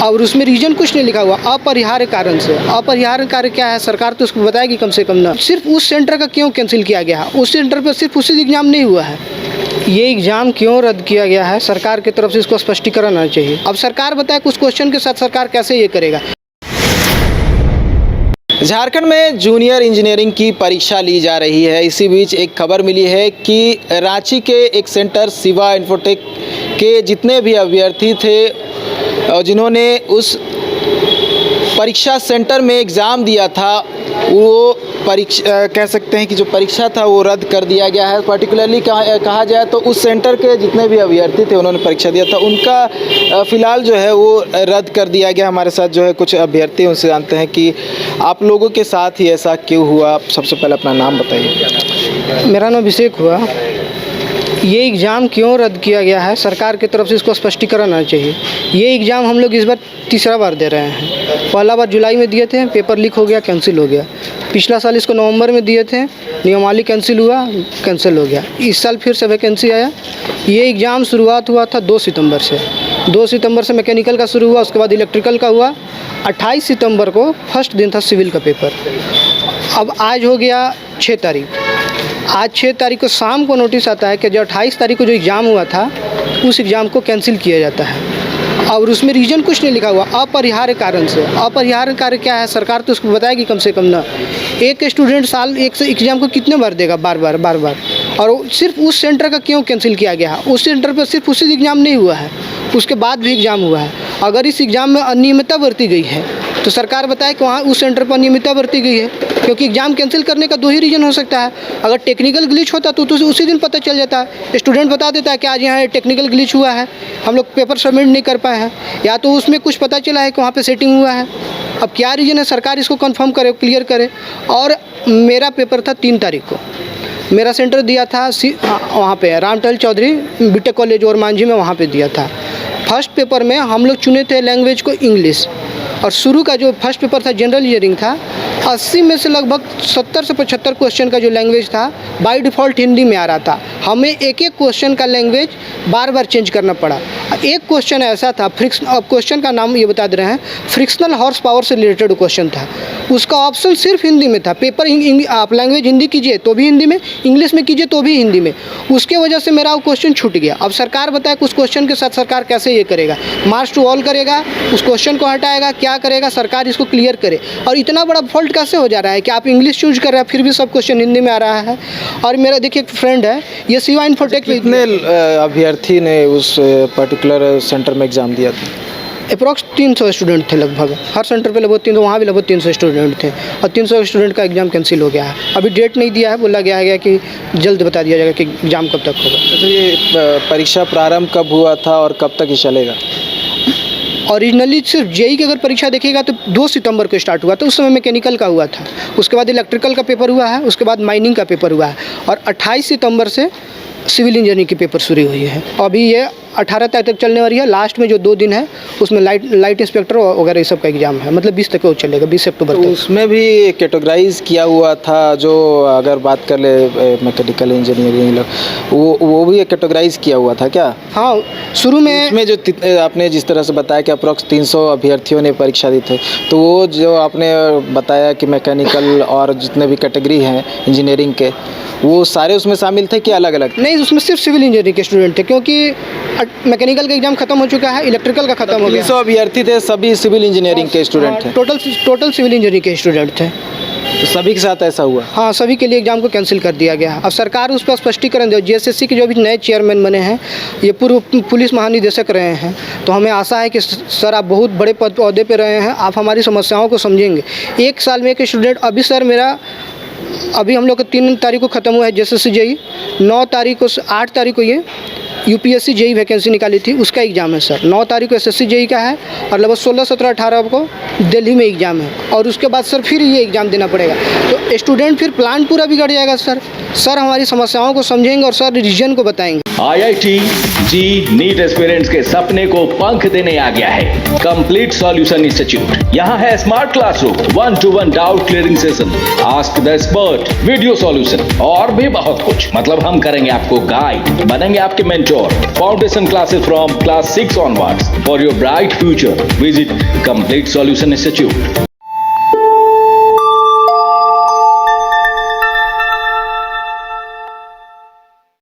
और उसमें रीजन कुछ नहीं लिखा हुआ, अपरिहार्य कारण से। अपरिहार्य कारण क्या है, सरकार तो उसको बताएगी कम से कम ना। सिर्फ उस सेंटर का क्यों कैंसिल किया गया है? उस सेंटर पर सिर्फ उसी एग्जाम नहीं हुआ है। ये एग्ज़ाम क्यों रद्द किया गया है, सरकार की तरफ से इसको स्पष्टीकरण आना चाहिए। अब सरकार बताए कुछ क्वेश्चन के साथ सरकार कैसे ये करेगा। झारखंड में जूनियर इंजीनियरिंग की परीक्षा ली जा रही है। इसी बीच एक खबर मिली है कि रांची के एक सेंटर शिवा इन्फोटेक के जितने भी अभ्यर्थी थे और जिन्होंने उस परीक्षा सेंटर में एग्ज़ाम दिया था, वो परीक्षा कह सकते हैं कि जो परीक्षा था वो रद्द कर दिया गया है। पर्टिकुलरली कहा जाए तो उस सेंटर के जितने भी अभ्यर्थी थे उन्होंने परीक्षा दिया था, उनका फ़िलहाल जो है वो रद्द कर दिया गया। हमारे साथ जो है कुछ अभ्यर्थी, उनसे जानते हैं कि आप लोगों के साथ ही ऐसा क्यों हुआ। आप सबसे पहले अपना नाम बताइए। मेरा नाम अभिषेक हुआ। ये एग्ज़ाम क्यों रद्द किया गया है, सरकार की तरफ से इसको स्पष्टीकरण आना चाहिए। ये एग्ज़ाम हम लोग इस बार तीसरा बार दे रहे हैं। पहला बार जुलाई में दिए थे, पेपर लीक हो गया, कैंसिल हो गया। पिछला साल इसको नवंबर में दिए थे, नियमावली कैंसिल हुआ, कैंसिल हो गया। इस साल फिर से वैकेंसी आया। ये एग्ज़ाम शुरुआत हुआ था 2 सितंबर से। 2 सितंबर से मैकेनिकल का शुरू हुआ, उसके बाद इलेक्ट्रिकल का हुआ। 28 सितंबर को फर्स्ट दिन था सिविल का पेपर। अब आज हो गया 6 तारीख। आज 6 तारीख को शाम को नोटिस आता है कि जो 28 तारीख को जो एग्ज़ाम हुआ था उस एग्ज़ाम को कैंसिल किया जाता है। और उसमें रीज़न कुछ नहीं लिखा हुआ, अपरिहार्य कारण से। अपरिहार्य कारण क्या है, सरकार तो उसको बताएगी कम से कम ना। एक स्टूडेंट साल एक से एग्ज़ाम को कितने बार देगा, बार बार। और सिर्फ उस सेंटर का क्यों कैंसिल किया गया है? उस सेंटर पर सिर्फ उसी एग्ज़ाम नहीं हुआ है, उसके बाद भी एग्ज़ाम हुआ है। अगर इस एग्ज़ाम में अनियमितता बरती गई है तो सरकार बताए कि वहाँ उस सेंटर पर अनियमितता बरती गई है, क्योंकि एग्ज़ाम कैंसिल करने का 2 ही रीज़न हो सकता है। अगर टेक्निकल ग्लिच होता तो उसी दिन पता चल जाता है। स्टूडेंट बता देता है कि आज यहाँ टेक्निकल ग्लिच हुआ है, हम लोग पेपर सबमिट नहीं कर पाए हैं, या तो उसमें कुछ पता चला है कि वहाँ पे सेटिंग हुआ है। अब क्या रीज़न है, सरकार इसको कंफर्म करे, क्लियर करे। और मेरा पेपर था 3 तारीख को, मेरा सेंटर दिया था वहाँ पे रामटल चौधरी बीटेक कॉलेज और मांझी में, वहाँ पे दिया था। फर्स्ट पेपर में हम लोग चुने थे लैंग्वेज को इंग्लिश, और शुरू का जो फर्स्ट पेपर था जनरल इंजीनियरिंग था। 80 में से लगभग 70 से 75 क्वेश्चन का जो लैंग्वेज था बाय डिफ़ॉल्ट हिंदी में आ रहा था। हमें एक क्वेश्चन का लैंग्वेज बार बार चेंज करना पड़ा। एक क्वेश्चन ऐसा था, अब क्वेश्चन का नाम ये बता दे रहे हैं, फ्रिक्शनल हॉर्स पावर से रिलेटेड क्वेश्चन था। उसका ऑप्शन सिर्फ हिंदी में था। पेपर आप लैंग्वेज हिंदी कीजिए तो भी हिंदी में, इंग्लिश में कीजिए तो भी हिंदी में। उसके वजह से मेरा वो क्वेश्चन छूट गया। अब सरकार बताए कुछ क्वेश्चन के साथ सरकार कैसे ये करेगा, मार्क्स टू ऑल करेगा, उस क्वेश्चन को हटाएगा, क्या करेगा, सरकार इसको क्लियर करे। और इतना बड़ा फॉल्ट कैसे हो जा रहा है कि आप इंग्लिश चूज कर रहे हैं फिर भी सब क्वेश्चन हिंदी में आ रहा है। और मेरा देखिए एक फ्रेंड है, ये शिवा इन्फोटेक। कितने अभ्यर्थी ने उस पर्टिकुलर सेंटर में एग्ज़ाम दिया था? अप्रॉक्स 300 स्टूडेंट थे लगभग। हर सेंटर पे लगभग 300, वहाँ भी लगभग 300 स्टूडेंट थे, और 300 स्टूडेंट का एग्ज़ाम कैंसिल हो गया है। अभी डेट नहीं दिया है, बोला गया है कि जल्द बता दिया जाएगा कि एग्ज़ाम कब तक होगा। तो ये परीक्षा प्रारंभ कब हुआ था और कब तक ये चलेगा? ओरिजिनली सिर्फ जेई की अगर परीक्षा देखिएगा तो 2 सितंबर को स्टार्ट हुआ था। उस समय मैकेनिकल का हुआ था, उसके बाद इलेक्ट्रिकल का पेपर हुआ है, उसके बाद माइनिंग का पेपर हुआ है, और 28 सितंबर से सिविल इंजीनियरिंग की पेपर शुरू हुई है। अभी ये 18 तारीख तक चलने वाली है। लास्ट में जो 2 दिन है उसमें लाइट इंस्पेक्टर वगैरह ये सब का एग्ज़ाम है, मतलब 20 तक वो चलेगा, 20 अक्टूबर तक। उसमें भी कैटेगराइज किया हुआ था, जो अगर बात कर ले मैकेनिकल इंजीनियरिंग, वो भी कैटेगराइज किया हुआ था क्या? हाँ, शुरू में उसमें जो आपने जिस तरह से बताया कि अप्रॉक्स 300 अभ्यर्थियों ने परीक्षा दी थी, तो वो जो आपने बताया कि मैकेनिकल और जितने भी कैटेगरी हैं इंजीनियरिंग के, वो सारे उसमें शामिल थे कि अलग अलग? नहीं, उसमें सिर्फ सिविल इंजीनियरिंग के स्टूडेंट थे, क्योंकि मैकेनिकल का एग्ज़ाम खत्म हो चुका है, इलेक्ट्रिकल का खत्म हो गया। 300 अभ्यर्थी थे, सभी सिविल इंजीनियरिंग के स्टूडेंट थे? टोटल सिविल इंजीनियरिंग के स्टूडेंट थे। तो सभी के साथ ऐसा हुआ? हाँ, सभी के लिए एग्ज़ाम को कैंसिल कर दिया गया। अब सरकार उस पर स्पष्टीकरण दे। जेएसएससी के जो भी नए चेयरमैन बने हैं, ये पूर्व पुलिस महानिदेशक रहे हैं, तो हमें आशा है कि सर आप बहुत बड़े पौधे पे रहे हैं, आप हमारी समस्याओं को समझेंगे। 1 साल में एक स्टूडेंट, अभी सर मेरा अभी हम लोग का 3 तारीख को ख़त्म हुआ है जेएसएससी जेई, 9 तारीख को 8 तारीख को ये यूपीएससी जेई वैकेंसी निकाली थी, उसका एग्ज़ाम है सर। 9 तारीख को एसएससी जेई का है, और लगभग 16, 17, 18 को दिल्ली में एग्ज़ाम है, और उसके बाद सर फिर ये एग्ज़ाम देना पड़ेगा। तो स्टूडेंट फिर प्लान पूरा बिगड़ जाएगा। सर हमारी समस्याओं को समझेंगे और सर रीजन को बताएंगे। आईआईटी जी नीट एस्पिरेंट्स के सपने को पंख देने आ गया है कंप्लीट सॉल्यूशन इंस्टीट्यूट। यहाँ है smart classroom, 1-to-1 doubt clearing session, ask the expert, video solution और भी बहुत कुछ। मतलब हम करेंगे आपको गाइड, बनेंगे आपके mentor mature. Foundation classes from class 6 onwards. For your bright future, visit Complete Solution Institute.